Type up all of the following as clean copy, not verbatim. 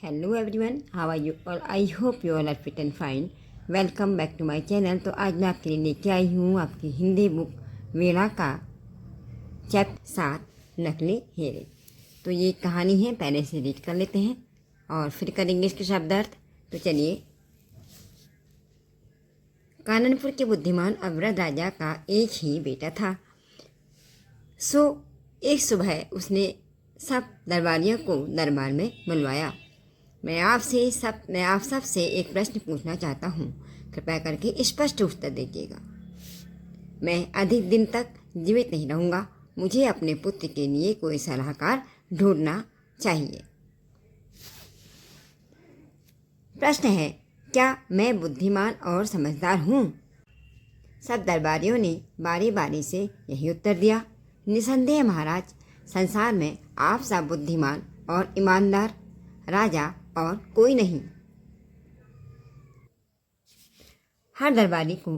Hello everyone, how are you all? I hope you all are fit and fine. Welcome back to my channel. तो आज मैं आपके लिए लेके आई हूँ आपकी हिंदी बुक वीणा का चैप्टर 7 नकली हीरे। तो ये कहानी है, पहले से रीड कर लेते हैं और फिर करेंगे इसके शब्दार्थ। तो चलिए। काननपुर के बुद्धिमान अवरद राजा का एक ही बेटा था। एक सुबह उसने सब दरबारियों को दरबार में बुलवाया। मैं आप सब से एक प्रश्न पूछना चाहता हूँ। कृपया करके स्पष्ट उत्तर दीजिएगा। मैं अधिक दिन तक जीवित नहीं रहूँगा। मुझे अपने पुत्र के लिए कोई सलाहकार ढूंढना चाहिए। प्रश्न है, क्या मैं बुद्धिमान और समझदार हूँ? सब दरबारियों ने बारी बारी से यही उत्तर दिया। निसंदेह महाराज, संसार में आप सा बुद्धिमान और ईमानदार राजा और कोई नहीं। हर दरबारी को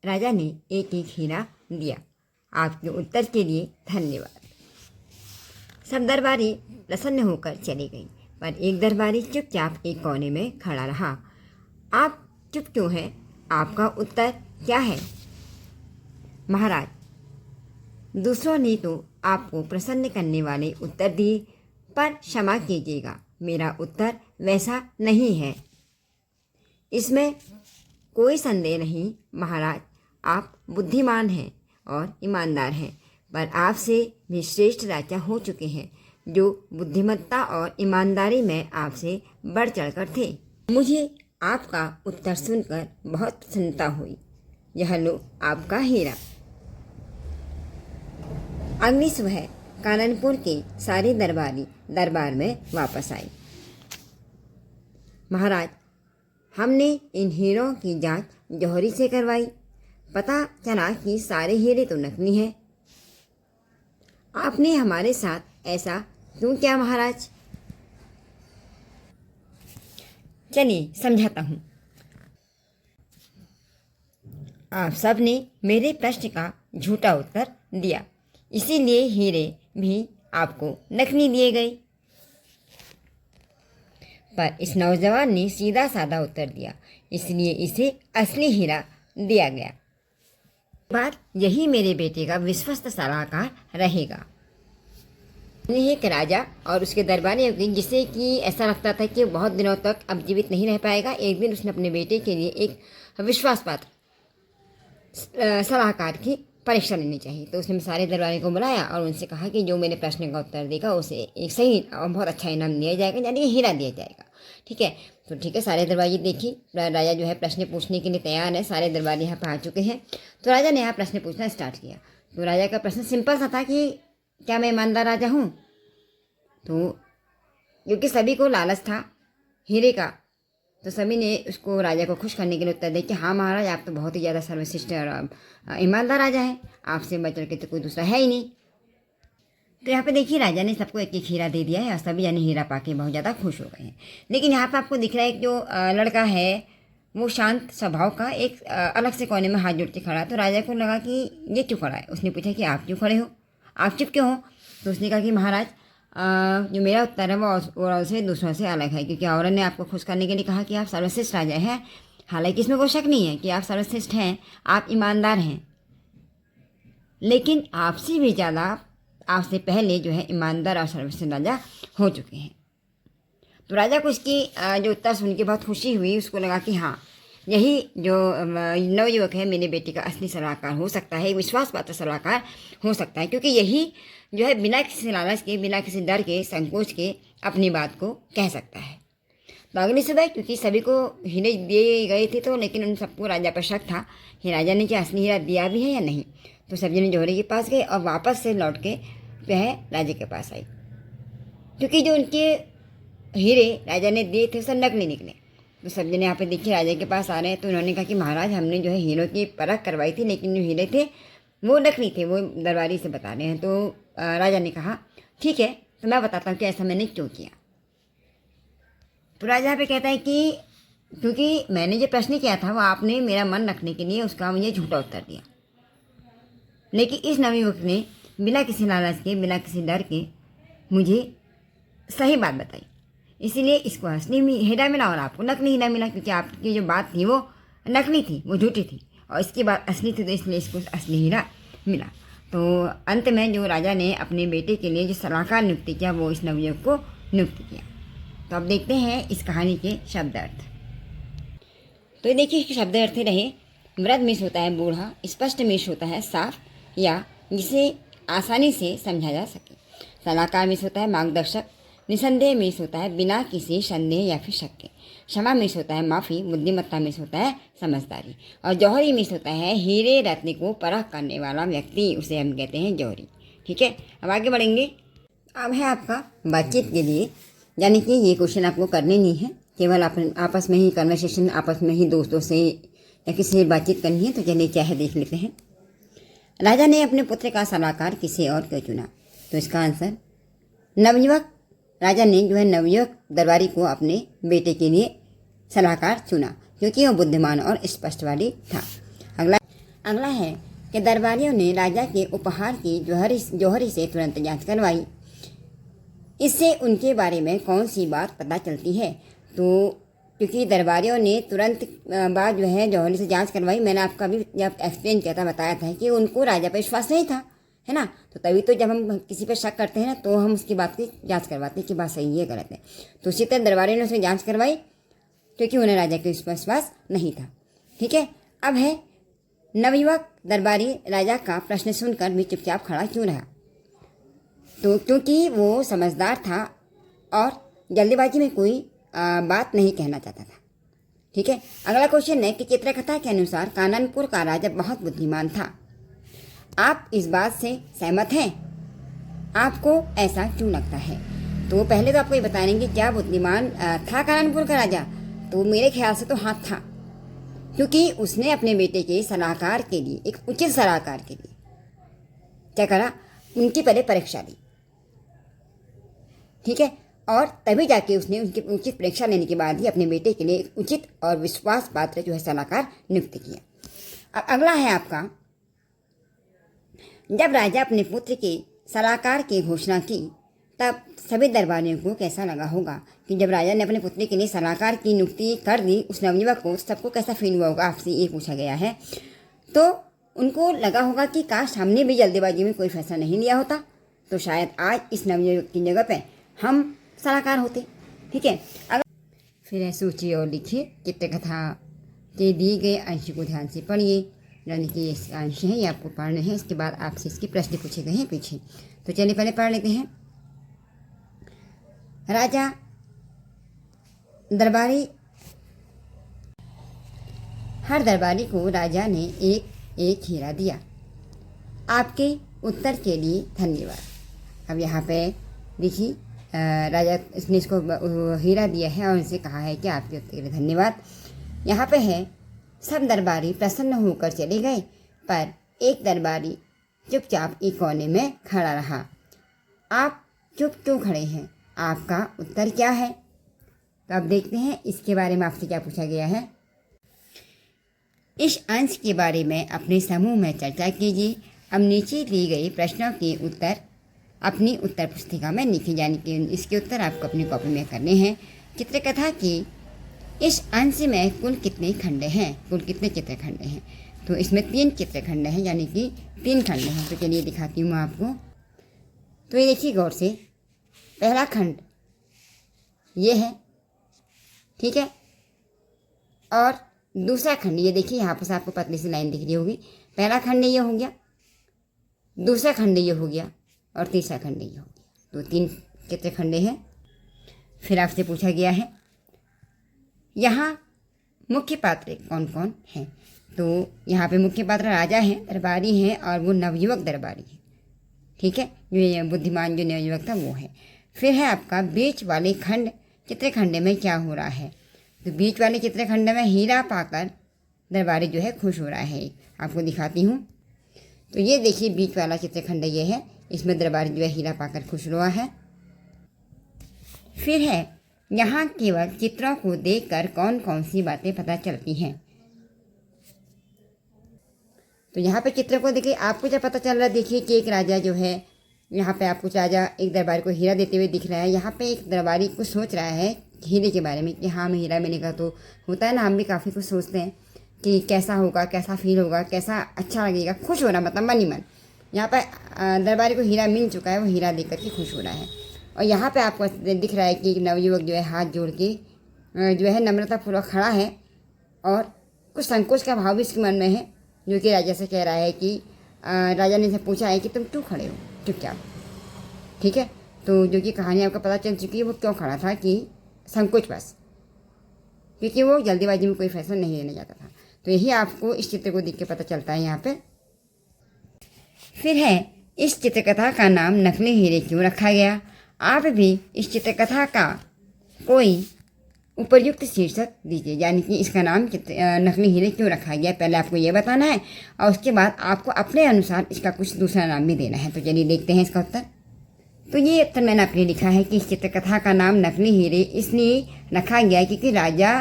राजा ने एक एक हीरा दिया। आपके उत्तर के लिए धन्यवाद। सब दरबारी प्रसन्न होकर चले गए, पर एक दरबारी चुपचाप एक कोने में खड़ा रहा। आप चुप क्यों हैं? आपका उत्तर क्या है? महाराज, दूसरों ने तो आपको प्रसन्न करने वाले उत्तर दिए, पर क्षमा कीजिएगा, मेरा उत्तर वैसा नहीं है। इसमें कोई संदेह नहीं महाराज, आप बुद्धिमान हैं और ईमानदार हैं, पर आपसे भी श्रेष्ठ राजा हो चुके हैं, जो बुद्धिमत्ता और ईमानदारी में आपसे बढ़ चढ़कर थे। मुझे आपका उत्तर सुनकर बहुत प्रसन्नता हुई। यह लो आपका हीरा। अगली सुबह काननपुर के सारे दरबारी दरबार में वापस आए। महाराज, हमने इन हीरों की जांच जौहरी से करवाई। पता चला कि सारे हीरे तो नकली हैं। आपने हमारे साथ ऐसा क्यों किया महाराज? चलिए समझाता हूँ। आप सब ने मेरे प्रश्न का झूठा उत्तर दिया, इसीलिए हीरे भी आपको नकली दिए गए। पर इस नौजवान ने सीधा साधा उत्तर दिया, इसलिए इसे असली हीरा दिया गया। बात यही मेरे बेटे का विश्वस्त सलाहकार रहेगा। एक राजा और उसके दरबारियों की, जिसे कि ऐसा लगता था कि बहुत दिनों तक अब जीवित नहीं रह पाएगा। एक दिन उसने अपने बेटे के लिए एक विश्वास पात्र सलाहकार की परीक्षा लेनी चाहिए। तो उसने सारे दरबारियों को बुलाया और उनसे कहा कि जो मेरे प्रश्न का उत्तर देगा उसे एक सही और बहुत अच्छा इनाम दिया जाएगा, यानी कि हीरा दिया जाएगा। ठीक है, तो ठीक है, सारे दरबारी देखी राजा जो है प्रश्न पूछने के लिए तैयार है। सारे दरबारी यहाँ पर आ चुके हैं। तो राजा ने यहाँ प्रश्न पूछना स्टार्ट किया। तो राजा का प्रश्न सिंपल सा था कि क्या मैं ईमानदार राजा हूँ? तो क्योंकि सभी को लालच था हीरे का, तो सभी ने उसको राजा को खुश करने के लिए उत्तर दिया कि हाँ महाराज, आप तो बहुत ही ज़्यादा सर्वश्रेष्ठ और ईमानदार राजा हैं, आपसे बढ़ चढ़ के तो कोई दूसरा है ही नहीं। तो यहाँ पे देखिए, राजा ने सबको एक एक हीरा दे दिया है और सभी जाने हीरा पाके बहुत ज़्यादा खुश हो गए हैं। लेकिन यहाँ पे आपको दिख रहा है कि जो लड़का है वो शांत स्वभाव का, एक अलग से कोने में हाथ जोड़ के खड़ा है। तो राजा को लगा कि ये क्यों खड़ा है। उसने पूछा कि आप क्यों खड़े हो, आप चुप क्यों हो? तो उसने कहा कि महाराज, जो मेरा उत्तर है वो और से दूसरों से अलग है, क्योंकि औरत ने आपको खुश करने के लिए कहा कि आप सर्वश्रेष्ठ राजा हैं। हालांकि इसमें कोई शक नहीं है कि आप सर्वश्रेष्ठ हैं, आप ईमानदार हैं, लेकिन आपसे भी ज़्यादा, आपसे पहले जो है ईमानदार और सर्वश्रेष्ठ राजा हो चुके हैं। तो राजा को इसकी जो उत्तर सुन के बहुत खुशी हुई। उसको लगा कि हाँ, यही जो नवयुवक है मेरे बेटे का असली सलाहकार हो सकता है, विश्वास पात्र सलाहकार हो सकता है, क्योंकि यही जो है बिना किसी लालच के, बिना किसी डर के, संकोच के अपनी बात को कह सकता है। तो अगली सुबह क्योंकि सभी को हीरे दिए गए थे, तो लेकिन उन सबको राजा पर शक था कि राजा ने क्या असली हीरा दिया भी है या नहीं। तो सभी ने जौहरी के पास गए और वापस से लौट के वह राजा के पास आई, क्योंकि जो उनके हीरे राजा ने दिए थे सब नकली निकले। तो सब जने यहाँ पे देखिए राजा के पास आ रहे हैं। तो उन्होंने कहा कि महाराज, हमने जो है हीरों की परख करवाई थी, लेकिन जो हीरे थे वो नकली थे, वो दरबारी से बता रहे हैं। तो राजा ने कहा ठीक है, तो मैं बताता हूँ कि ऐसा मैंने क्यों किया। तो राजा पे कहता है कि क्योंकि मैंने जो प्रश्न किया था वो आपने मेरा मन रखने के लिए उसका मुझे झूठा उत्तर दिया, लेकिन इस नवयुवक ने बिना किसी लालच के, बिना किसी डर के मुझे सही बात बताई। इसीलिए इसको असली हीरा मिला और आपको नकली हीरा मिला, क्योंकि आपकी जो बात थी वो नकली थी, वो झूठी थी, और इसकी बात असली थी, तो इसलिए इसको असली हीरा मिला। तो अंत में जो राजा ने अपने बेटे के लिए जो सलाहकार नियुक्त किया वो इस नवयुवक को नियुक्त किया। तो अब देखते हैं इस कहानी के शब्द अर्थ। तो देखिए इसके शब्द अर्थ रहे, वृद्ध मीन्स होता है बूढ़ा, स्पष्ट मीन्स होता है साफ या जिसे आसानी से समझा जा सके, सलाहकार मीन्स होता है मार्गदर्शक, निसंदेह मीन्स होता है बिना किसी संदेह या फिर शक के, क्षमा मीन्स होता है माफ़ी, बुद्धिमत्ता मीन्स होता है समझदारी, और जौहरी मीन्स होता है हीरे रत्न को परख करने वाला व्यक्ति, उसे हम कहते हैं जौहरी। ठीक है, अब आगे बढ़ेंगे। अब है आपका बातचीत के लिए, यानी कि ये क्वेश्चन आपको करने नहीं है, केवल आपस में ही कन्वर्सेशन, आपस में ही दोस्तों से या किसी से बातचीत करनी है। तो चलिए क्या है देख लेते हैं। राजा ने अपने पुत्र का सलाहकार किसे और क्यों चुना? तो इसका आंसर नवयुवक, राजा ने जो है नवयुवक दरबारी को अपने बेटे के लिए सलाहकार चुना क्योंकि वह बुद्धिमान और स्पष्टवादी था। अगला है कि दरबारियों ने राजा के उपहार की जौहरी से तुरंत जांच करवाई। इससे उनके बारे में कौन सी बात पता चलती है? तो क्योंकि दरबारियों ने तुरंत बाद जो है जौहरी से जांच करवाई, मैंने आपका भी जब एक्सप्लेन किया था, बताया था कि उनको राजा पर विश्वास नहीं था, है ना। तो तभी तो जब हम किसी पर शक करते हैं ना, तो हम उसकी बात की जांच करवाते हैं कि बात सही है गलत है। तो उसी तरह दरबारियों ने उसमें जांच करवाई क्योंकि उन्हें राजा के विश्वास नहीं था। ठीक है, अब है नवयुवक दरबारी राजा का प्रश्न सुनकर भी चुपचाप खड़ा क्यों रहा? तो क्योंकि वो समझदार था और जल्दीबाजी में कोई बात नहीं कहना चाहता था। ठीक है, अगला क्वेश्चन है कि चित्रकथा के अनुसार काननपुर का राजा बहुत बुद्धिमान था। आप इस बात से सहमत हैं? आपको ऐसा क्यों लगता है? तो पहले तो आपको ये बताएंगे क्या बुद्धिमान था काननपुर का राजा? तो मेरे ख्याल से तो हाँ था, क्योंकि उसने अपने बेटे के सलाहकार के लिए, एक उचित सलाहकार के लिए क्या करा, उनकी पहले परीक्षा दी। ठीक है, और तभी जाके उसने उनकी उचित परीक्षा लेने के बाद ही अपने बेटे के लिए एक उचित और विश्वास पात्र जो है सलाहकार नियुक्त किया। अब अगला है आपका, जब राजा अपने पुत्र के सलाहकार की घोषणा की तब सभी दरबारियों को कैसा लगा होगा? कि जब राजा ने अपने पुत्र के लिए सलाहकार की नियुक्ति कर दी उस नवयुवक को, सबको कैसा फील हुआ होगा, आपसे ये पूछा गया है। तो उनको लगा होगा कि काश हमने भी जल्दीबाजी में कोई फैसला नहीं लिया होता, तो शायद आज इस नवयुवक की जगह पे हम सलाहकार होते। ठीक है, अगर फिर सोचिए और लिखिए। चित्रकथा के दिए गए अंश को ध्यान से पढ़िए, यानी कि ये अंश है, ये आपको पढ़ने हैं। इसके बाद आपसे इसके प्रश्न पूछे गए हैं पीछे। तो चलिए पहले पढ़ लेते हैं। राजा दरबारी, हर दरबारी को राजा ने एक एक हीरा दिया। आपके उत्तर के लिए धन्यवाद। अब यहाँ पे देखिए राजा इसने इसको हीरा दिया है और उनसे कहा है कि आपके उत्तर के लिए धन्यवाद। यहाँ पे है सब दरबारी प्रसन्न होकर चले गए, पर एक दरबारी चुपचाप एक कोने में खड़ा रहा। आप चुप क्यों खड़े हैं? आपका उत्तर क्या है? तो अब देखते हैं इसके बारे में आपसे क्या पूछा गया है। इस अंश के बारे में अपने समूह में चर्चा कीजिए। अब नीचे दी गई प्रश्नों के उत्तर अपनी उत्तर पुस्तिका में लिखिए, यानी कि इसके उत्तर आपको अपनी कॉपी में करने हैं। चित्रकथा की इस अंश में कुल कितने खंड हैं? कुल कितने चित्रखंड हैं? तो इसमें 3 चित्रखंड हैं, यानी कि 3 खंड हैं। तो चलिए दिखाती हूँ आपको। तो ये देखिए गौर से, पहला खंड ये है, ठीक है, और दूसरा खंड ये देखिए, यहाँ पर आपको पतली सी लाइन दिख रही होगी। पहला खंड ये हो गया, दूसरा खंड ये हो गया, और तीसरा खंड ये हो गया। तो 3 चित्रखंडे हैं। फिर आपसे पूछा गया है यहाँ मुख्य पात्र कौन कौन हैं? तो यहाँ पे मुख्य पात्र राजा हैं, दरबारी हैं, और वो नवयुवक दरबारी है। ठीक है, जो ये बुद्धिमान जो नवयुवक था वो है। फिर है आपका बीच वाले खंड चित्रखंड में क्या हो रहा है? तो बीच वाले चित्रखंड में हीरा पाकर दरबारी जो है खुश हो रहा है। आपको दिखाती हूँ। तो ये देखिए बीच वाला चित्रखंड ये है, इसमें दरबारी जो है हीरा पाकर खुश हुआ है। फिर है यहाँ केवल चित्रों को देखकर कौन कौन सी बातें पता चलती हैं? तो यहाँ पे चित्र को देखिए, आपको जब पता चल रहा है देखिए कि एक राजा जो है यहाँ पे आपको राजा एक दरबारी को हीरा देते हुए दिख रहा है। यहाँ पे एक दरबारी कुछ सोच रहा है हीरे के बारे में कि हाँ मैं हीरा मिलेगा तो होता है ना, हम भी काफ़ी कुछ सोचते हैं कि कैसा होगा, कैसा फील होगा, कैसा अच्छा लगेगा, खुश हो रहा मतलब मन ही मन। यहाँ पर दरबारी को हीरा मिल चुका है, वो हीरा देख करके खुश हो रहा है। और यहाँ पे आपको दिख रहा है कि एक नवयुवक जो है हाथ जोड़ के जो है नम्रतापूर्वक खड़ा है और कुछ संकोच का भाव भी इसके मन में है, जो कि राजा से कह रहा है कि राजा ने इसे पूछा है कि तुम क्यों खड़े हो चुपचाप। ठीक है, तो जो कि कहानी आपको पता चल चुकी है वो क्यों खड़ा था, कि संकोच बस, क्योंकि वो जल्दीबाजी में कोई फैसला नहीं लेना चाहता था। तो यही आपको इस चित्र को देख के पता चलता है यहाँ पे। फिर है इस चित्रकथा का नाम नकली हीरे क्यों रखा गया। आप भी इस चित्रकथा का कोई उपयुक्त शीर्षक दीजिए, यानी कि इसका नाम नकली हीरे क्यों रखा गया, पहले आपको ये बताना है और उसके बाद आपको अपने अनुसार इसका कुछ दूसरा नाम भी देना है। तो चलिए देखते हैं इसका उत्तर। तो ये उत्तर मैंने अपने लिखा है कि इस चित्रकथा का नाम नकली हीरे इसलिए रखा गया क्योंकि राजा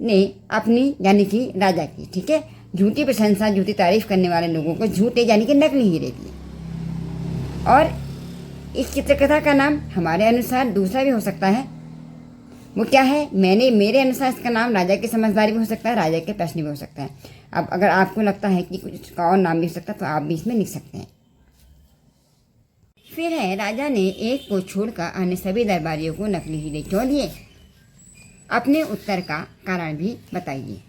ने अपनी, यानी कि राजा की, ठीक है, झूठी प्रशंसा, झूठी तारीफ करने वाले लोगों को झूठे यानी कि नकली हीरे दिए। और इस चित्रकथा का नाम हमारे अनुसार दूसरा भी हो सकता है। वो क्या है, मेरे अनुसार इसका नाम राजा की समझदारी भी हो सकता है, राजा के प्रश्न भी हो सकता है। अब अगर आपको लगता है कि कुछ का और नाम भी हो सकता है तो आप भी इसमें लिख सकते हैं। फिर है राजा ने एक को छोड़कर अन्य सभी दरबारियों को नकली हीरे क्यों दिए। अपने उत्तर का कारण भी बताइए।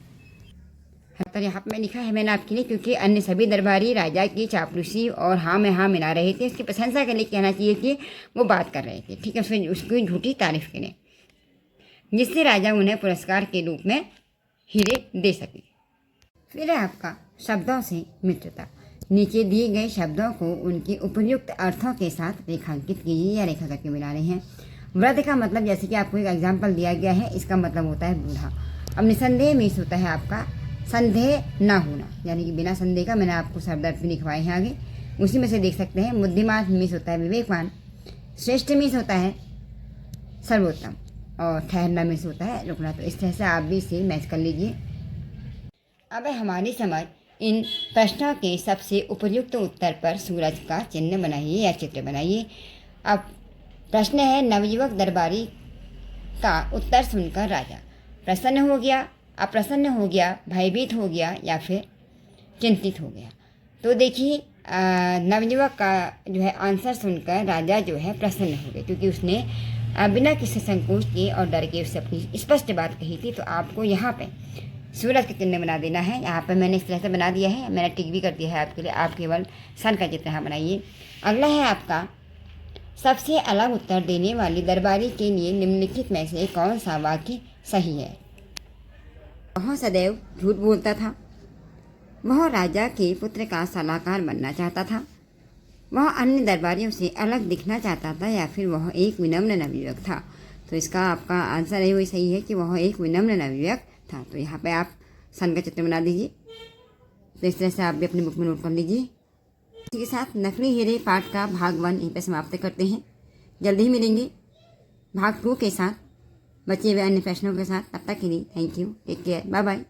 उत्तर यहाँ पर लिखा है मैंने आपके लिए, क्योंकि अन्य सभी दरबारी राजा की चापलूसी और हाँ में हाँ मिला रहे थे। उसकी प्रशंसा के लिए कहना चाहिए कि वो बात कर रहे थे, ठीक है, उसकी झूठी तारीफ के लिए, जिससे राजा उन्हें पुरस्कार के रूप में हीरे दे सके। फिर है आपका शब्दों से मित्रता। नीचे दिए गए शब्दों को उनके उपयुक्त अर्थों के साथ रेखांकित कीजिए या रेखा करके मिला रहे हैं। वृद्ध का मतलब, जैसे कि आपको एक एग्जाम्पल दिया गया है, इसका मतलब होता है बूढ़ा। अब निसंदेह मीन्स होता है आपका संदेह ना होना, यानी कि बिना संदेह का। मैंने आपको शब्द अर्थ भी लिखवाए हैं आगे, उसी में से देख सकते हैं। बुद्धिमान मीन्स होता है विवेकवान। श्रेष्ठ मीन्स होता है सर्वोत्तम। और ठहरना मीन्स होता है रुकना। तो इस तरह से आप भी इसे मैच कर लीजिए। अब हमारी समझ इन प्रश्नों के सबसे उपयुक्त उत्तर पर सूरज का चिन्ह बनाइए या चित्र बनाइए। अब प्रश्न है, नवयुवक दरबारी का उत्तर सुनकर राजा प्रसन्न हो गया, अप्रसन्न हो गया, भयभीत हो गया या फिर चिंतित हो गया। तो देखिए नवयुवक का जो है आंसर सुनकर राजा जो है प्रसन्न हो गए, क्योंकि उसने बिना किसी संकोच के और डर के उससे अपनी स्पष्ट बात कही थी। तो आपको यहाँ पे सूरज का चिन्ह बना देना है। यहाँ पे मैंने इस तरह से बना दिया है, मैंने टिक भी कर दिया है आपके लिए। आप केवल सन का चित्र यहाँ बनाइए। अगला है आपका सबसे अलग उत्तर देने वाली दरबारी के लिए निम्नलिखित में से कौन सा वाक्य सही है। वह सदैव झूठ बोलता था। वह राजा के पुत्र का सलाहकार बनना चाहता था। वह अन्य दरबारियों से अलग दिखना चाहता था, या फिर वह एक विनम्र नवयुवक था। तो इसका आपका आंसर है वही सही है कि वह एक विनम्र नवयुवक था। तो यहाँ पे आप सन का चित्र बना दीजिए। तो इस तरह से आप भी अपनी बुक में नोट कर लीजिए। इसी के साथ नकली हीरे पाठ का भाग 1 यहीं पर समाप्त करते हैं। जल्दी ही मिलेंगे भाग 2 के साथ, बचे हुए अन्य प्रश्नों के साथ। तब तक के लिए thank you, take care, bye bye.